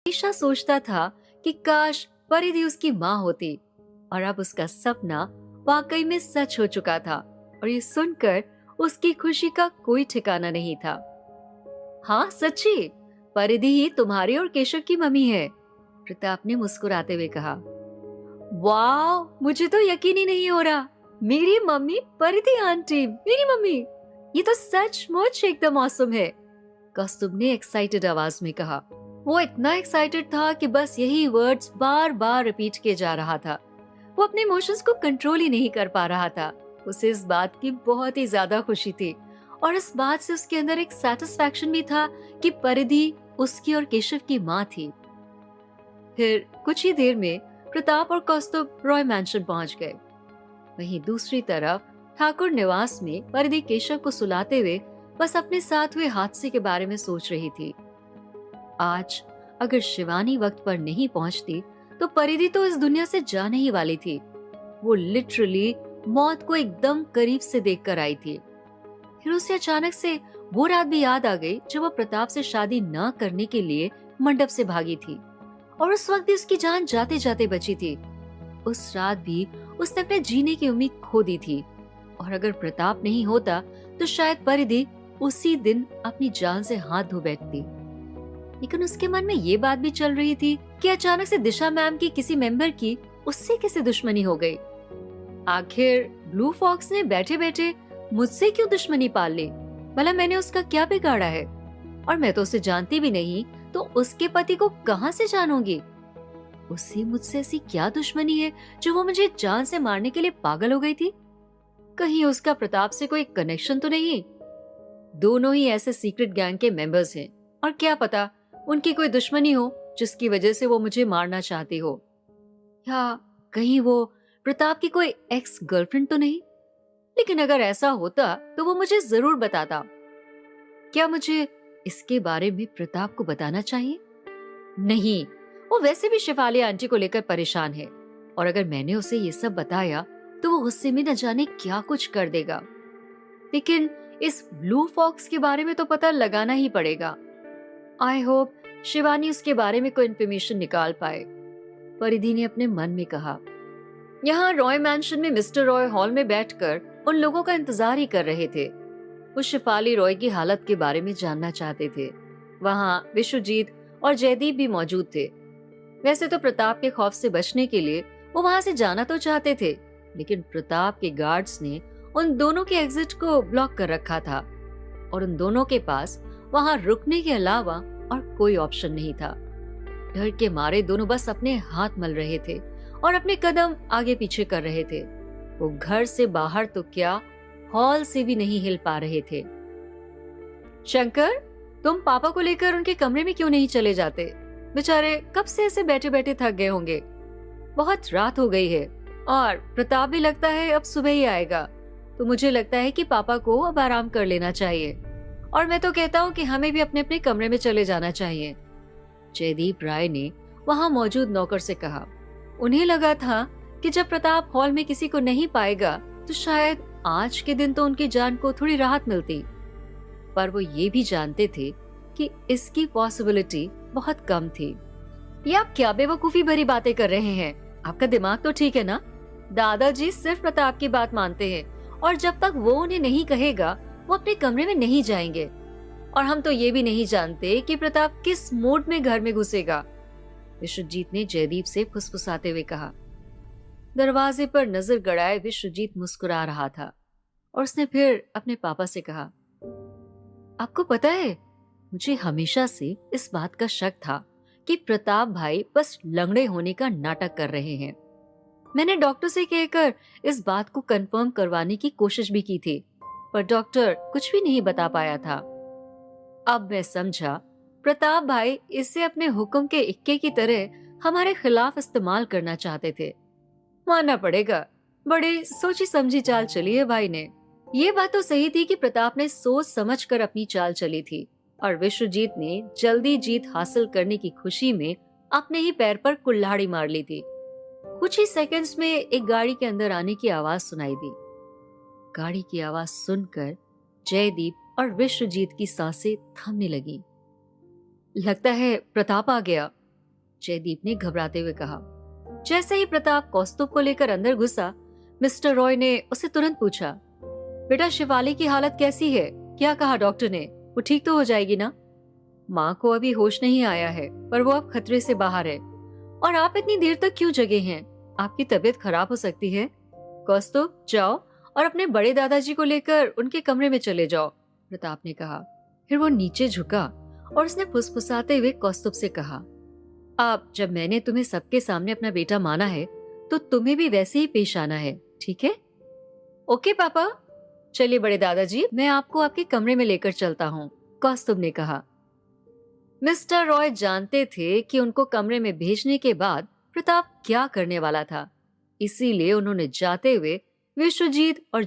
हमेशा सोचता था कि काश परिधि उसकी माँ होती, और अब उसका सपना वाकई में सच हो चुका था। और ये सुनकर उसकी खुशी का कोई ठिकाना नहीं था। हाँ सच्ची, परिधि ही तुम्हारी और केशव की मम्मी है, प्रताप ने मुस्कुराते हुए कहा। वाह, मुझे तो यकीन ही नहीं हो रहा। मेरी मम्मी परिधि आंटी, मेरी मम्मी, ये तो सचमुच एकदम औसम है, कौस्तुभ ने एक्साइटेड आवाज में कहा। वो इतना एक्साइटेड था कि बस यही वर्ड्स बार बार रिपीट किए जा रहा था। वो अपने इमोशंस को कंट्रोल ही नहीं कर पा रहा था। उसे इस बात की बहुत ही ज्यादा खुशी थी, और इस बात से उसके अंदर एक सेटिस्फैक्शन भी था कि परिधि उसकी और केशव की माँ थी। फिर कुछ ही देर में प्रताप और कौस्तुभ रॉय मैंशन पहुंच गए। वहीं दूसरी तरफ ठाकुर निवास में परिधि केशव को सुलाते हुए बस अपने साथ हुए हादसे के बारे में सोच रही थी। आज अगर शिवानी वक्त पर नहीं पहुंचती तो परिधि तो इस दुनिया से जाने ही वाली थी। वो लिटरली मौत को एकदम करीब से देखकर आई थी। फिर उसे अचानक से वो रात भी याद आ गई जब वो प्रताप से शादी न करने के लिए मंडप से भागी थी, और उस वक्त भी उसकी जान जाते जाते बची थी। उस रात भी उसने अपने जीने की उम्मीद खो दी थी, और अगर प्रताप नहीं होता तो शायद परिधि उसी दिन अपनी जान से हाथ धो बैठती। लेकिन उसके मन में ये बात भी चल रही थी कि अचानक से दिशा मैम की किसी मेंबर की उससे कैसे दुश्मनी हो गई। आखिर ब्लू फॉक्स ने बैठे बैठे मुझसे क्यों दुश्मनी पाल ली? भला मैंने उसका क्या बिगाड़ा है? और मैं तो उसे जानती भी नहीं, तो उसके पति को कहां से जानूंगी? उससे मुझसे ऐसी क्या दुश्मनी है जो वो मुझे जान से मारने के लिए पागल हो गई थी? कहीं उसका प्रताप से कोई कनेक्शन तो नहीं? दोनों ही ऐसे सीक्रेट गैंग के मेंबर्स हैं, और क्या पता उनकी कोई दुश्मनी हो जिसकी वजह से वो मुझे मारना चाहती हो। या कहीं वो प्रताप की कोई एक्स गर्लफ्रेंड तो नहीं? लेकिन अगर ऐसा होता तो वो मुझे जरूर बताता। क्या मुझे इसके बारे में प्रताप को बताना चाहिए? नहीं, वो वैसे भी शिफाली आंटी को लेकर परेशान है, और अगर मैंने उसे ये सब बताया तो वो गुस्से में न जाने क्या कुछ कर देगा। लेकिन इस ब्लू फॉक्स के बारे में तो पता लगाना ही पड़ेगा। आई होप शिवानी उसके बारे में कोई इन्फॉर्मेशन निकाल पाए, परिधि ने अपने मन में कहा। यहाँ रॉय मैंशन में मिस्टर रॉय हॉल में बैठकर उन लोगों का इंतजार ही कर रहे थे। वो शिफाली रॉय की हालत के बारे में जानना चाहते थे। वहाँ विश्वजीत और जयदीप भी मौजूद थे। वैसे तो प्रताप के खौफ से बचने के लिए वो वहाँ से जाना तो चाहते थे, लेकिन प्रताप के गार्ड्स ने उन दोनों के एग्जिट को ब्लॉक कर रखा था, और उन दोनों के पास वहाँ रुकने के अलावा और कोई ऑप्शन नहीं था। डर के मारे दोनों बस अपने हाथ मल रहे थे और अपने कदम आगे पीछे कर रहे थे। वो घर से बाहर तो क्या, हॉल से भी नहीं हिल पा रहे थे। शंकर, तुम पापा को लेकर उनके कमरे में क्यों नहीं चले जाते? बेचारे कब से ऐसे बैठे बैठे थक गए होंगे। बहुत रात हो गई है, और प्रताप भी लगता है अब सुबह ही आएगा, तो मुझे लगता है कि पापा को अब आराम कर लेना चाहिए। और मैं तो कहता हूँ कि हमें भी अपने अपने कमरे में चले जाना चाहिए, जयदीप राय ने वहाँ मौजूद नौकर से कहा। उन्हें लगा था कि जब प्रताप हॉल में किसी को नहीं पाएगा तो शायद आज के दिन तो उनकी जान को थोड़ी राहत मिलती, पर वो ये भी जानते थे कि इसकी पॉसिबिलिटी बहुत कम थी। ये आप क्या बेवकूफी भरी बातें कर रहे हैं? आपका दिमाग तो ठीक है ना? दादाजी सिर्फ प्रताप की बात मानते हैं, और जब तक वो उन्हें नहीं कहेगा वो अपने कमरे में नहीं जाएंगे। और हम तो ये भी नहीं जानते कि प्रताप किस मूड में घर में घुसेगा, विश्वजीत ने जयदीप से फुसफुसाते हुए कहा। दरवाजे पर नजर गड़ाए विश्वजीत मुस्कुरा रहा था, और उसने फिर अपने पापा से कहा, आपको पता है, मुझे हमेशा से इस बात का शक था कि प्रताप भाई बस लंगड़े होने का नाटक कर रहे हैं। मैंने डॉक्टर से कहकर इस बात को कंफर्म करवाने की कोशिश भी की थी, पर डॉक्टर कुछ भी नहीं बता पाया था। अब मैं समझा, प्रताप भाई इसे अपने हुक्म के इक्के की तरह हमारे खिलाफ इस्तेमाल करना चाहते थे। मानना पड़ेगा, बड़ी सोची समझी चाल चली है भाई ने। ये बात तो सही थी कि प्रताप ने सोच समझकर अपनी चाल चली थी, और विश्वजीत ने जल्दी जीत हासिल करने की खुशी में अपने ही पैर पर कुल्हाड़ी मार ली थी। कुछ ही सेकंड्स में एक गाड़ी के अंदर आने की आवाज सुनाई दी। गाड़ी की आवाज सुनकर जयदीप और विश्वजीत की सांसें थमने लगी। लगता है प्रताप आ गया, जयदीप ने घबराते हुए कहा। जैसे ही प्रताप कौस्तुभ को लेकर अंदर घुसा, मिस्टर रॉय ने उसे तुरंत पूछा, बेटा शिवाली की हालत कैसी है? क्या कहा डॉक्टर ने? वो ठीक तो हो जाएगी ना? माँ को अभी होश नहीं आया है, पर वो अब खतरे से बाहर है। और आप इतनी देर तक क्यों जगे हैं? आपकी तबीयत खराब हो सकती है। कौस्तुभ, जाओ और अपने बड़े दादाजी को लेकर उनके कमरे में चले जाओ, प्रताप ने कहा। फिर वो नीचे झुका और उसने फुसफुसाते हुए कौस्तुभ से कहा, आप, जब मैंने तुम्हें सबके सामने अपना बेटा माना है, तो तुम्हें भी वैसे ही पेश आना है, ठीक है? ओके पापा। चलिए बड़े दादाजी, मैं आपको आपके कमरे में लेकर चलता हूँ, कौस्तुभ ने कहा। मिस्टर रॉय जानते थे कि उनको कमरे में भेजने के बाद प्रताप क्या करने वाला था, इसीलिए उन्होंने जाते हुए विश्वजीत और